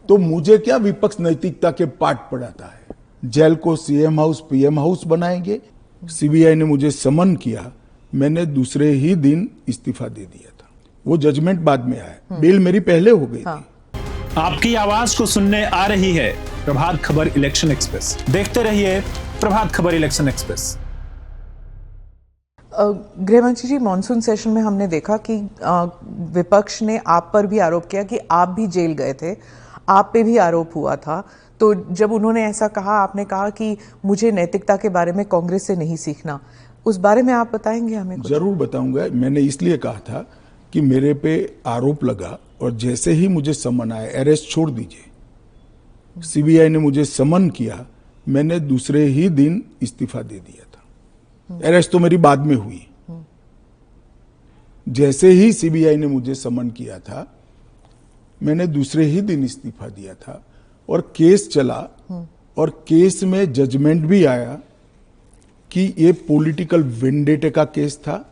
तो मुझे क्या विपक्ष नैतिकता के पाठ पढ़ाता है? जेल को सीएम हाउस पीएम हाउस बनाएंगे। सीबीआई ने मुझे समन किया, मैंने दूसरे ही दिन इस्तीफा दे दिया था। वो जजमेंट बाद में आया, बेल मेरी पहले हो गई थी। आपकी आवाज को सुनने आ रही है प्रभात खबर इलेक्शन एक्सप्रेस। देखते रहिए प्रभात खबर इलेक्शन एक्सप्रेस। गृहमंत्री जी, मॉनसून सेशन में हमने देखा कि विपक्ष ने आप पर भी आरोप किया कि आप भी जेल गए थे, आप पे भी आरोप हुआ था। तो जब उन्होंने ऐसा कहा, आपने कहा कि मुझे नैतिकता के बारे में कांग्रेस से नहीं सीखना, उस बारे में आप बताएंगे हमें कुछ? जरूर बताऊंगा। मैंने इसलिए कहा था कि मेरे पे आरोप लगा और जैसे ही मुझे समन आया, अरेस्ट छोड़ दीजिए, सीबीआई ने मुझे समन किया, मैंने दूसरे ही दिन इस्तीफा दे दिया था। अरेस्ट तो मेरी बाद में हुई। जैसे ही सीबीआई ने मुझे समन किया था, मैंने दूसरे ही दिन इस्तीफा दिया था और केस चला और केस में जजमेंट भी आया कि ये पॉलिटिकल वेंडेटे का केस था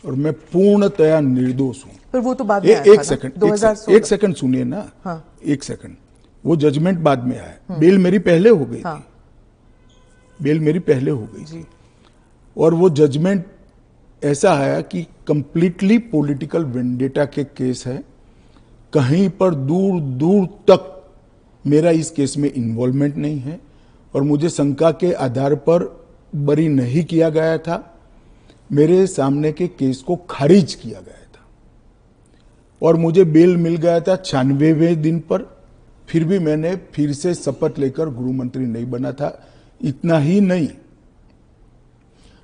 और मैं पूर्णतया निर्दोष हूं। पर वो तो बाद में आया एक था सेकंड, 2016। एक सेकंड सुनिए ना। हाँ। एक सेकंड, वो जजमेंट बाद में आया, बेल मेरी पहले हो गई थी। बेल मेरी पहले हो गई थी और वो जजमेंट ऐसा आया कि कंप्लीटली पॉलिटिकल वेंडेटा के केस है। कहीं पर दूर दूर तक मेरा इस केस में इन्वॉल्वमेंट नहीं है और मुझे शंका के आधार पर बरी नहीं किया गया था। मेरे सामने के केस को खारिज किया गया था और मुझे बेल मिल गया था 96वें दिन पर। फिर भी मैंने फिर से शपथ लेकर गृह मंत्री नहीं बना था। इतना ही नहीं,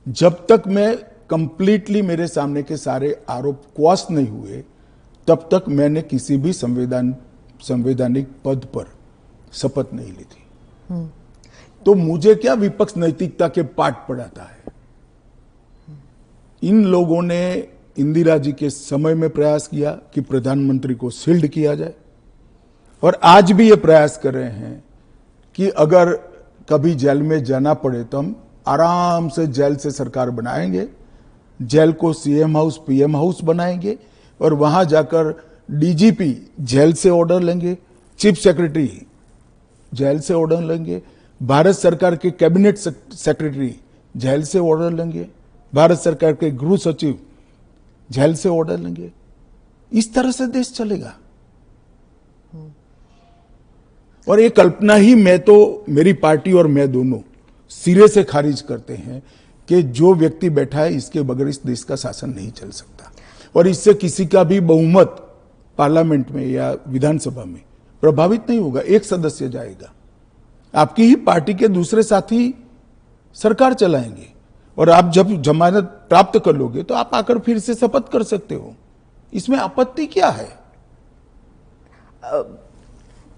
जब तक मैं कंप्लीटली मेरे सामने के सारे आरोप क्वाश नहीं हुए, तब तक मैंने किसी भी संवैधानिक पद पर शपथ नहीं ली थी। तो मुझे क्या विपक्ष नैतिकता के पाठ पढ़ाता है? इन लोगों ने इंदिरा जी के समय में प्रयास किया कि प्रधानमंत्री को शील्ड किया जाए और आज भी ये प्रयास कर रहे हैं कि अगर कभी जेल में जाना पड़े तो हम आराम से जेल से सरकार बनाएंगे, जेल को सीएम हाउस पीएम हाउस बनाएंगे और वहां जाकर डीजीपी जेल से ऑर्डर लेंगे, चीफ सेक्रेटरी जेल से ऑर्डर लेंगे, भारत सरकार के कैबिनेट सेक्रेटरी जेल से ऑर्डर लेंगे, भारत सरकार के गृह सचिव जेल से ऑर्डर लेंगे। इस तरह से देश चलेगा। और ये कल्पना ही मैं तो, मेरी पार्टी और मैं दोनों सिरे से खारिज करते हैं कि जो व्यक्ति बैठा है इसके बगैर इस देश का शासन नहीं चल सकता और इससे किसी का भी बहुमत पार्लियामेंट में या विधानसभा में प्रभावित नहीं होगा। एक सदस्य जाएगा, आपकी ही पार्टी के दूसरे साथी सरकार चलाएंगे और आप जब जमानत प्राप्त कर लोगे तो आप आकर फिर से शपथ कर सकते हो। इसमें आपत्ति क्या है?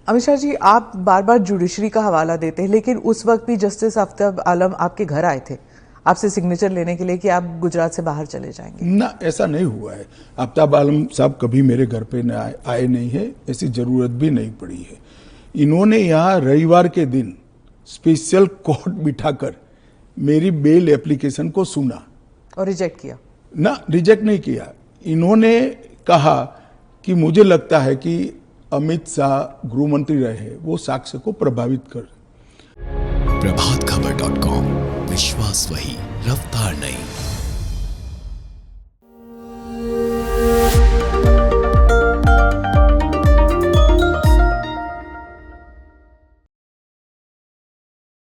अमित शाह जी, आप बार बार जुडिशरी का हवाला देते हैं, लेकिन उस वक्त भी जस्टिस आफ्ताब आलम आपके घर आए थे आपसे सिग्नेचर लेने के लिए कि आप गुजरात से बाहर चले जाएंगे। ना, ऐसा नहीं हुआ है। आफ्ताब आलम साहब कभी मेरे घर पे आए नहीं है, ऐसी जरूरत भी नहीं पड़ी है। इन्होंने यहाँ रविवार के दिन स्पेशल कोर्ट बिठाकर मेरी बेल एप्लीकेशन को सुना और रिजेक्ट किया। ना, रिजेक्ट नहीं किया। इन्होंने कहा कि मुझे लगता है कि अमित शाह गृह मंत्री रहे, वो साक्ष्य को प्रभावित कर। प्रभातखबर.com, विश्वास वही, रफ्तार नहीं।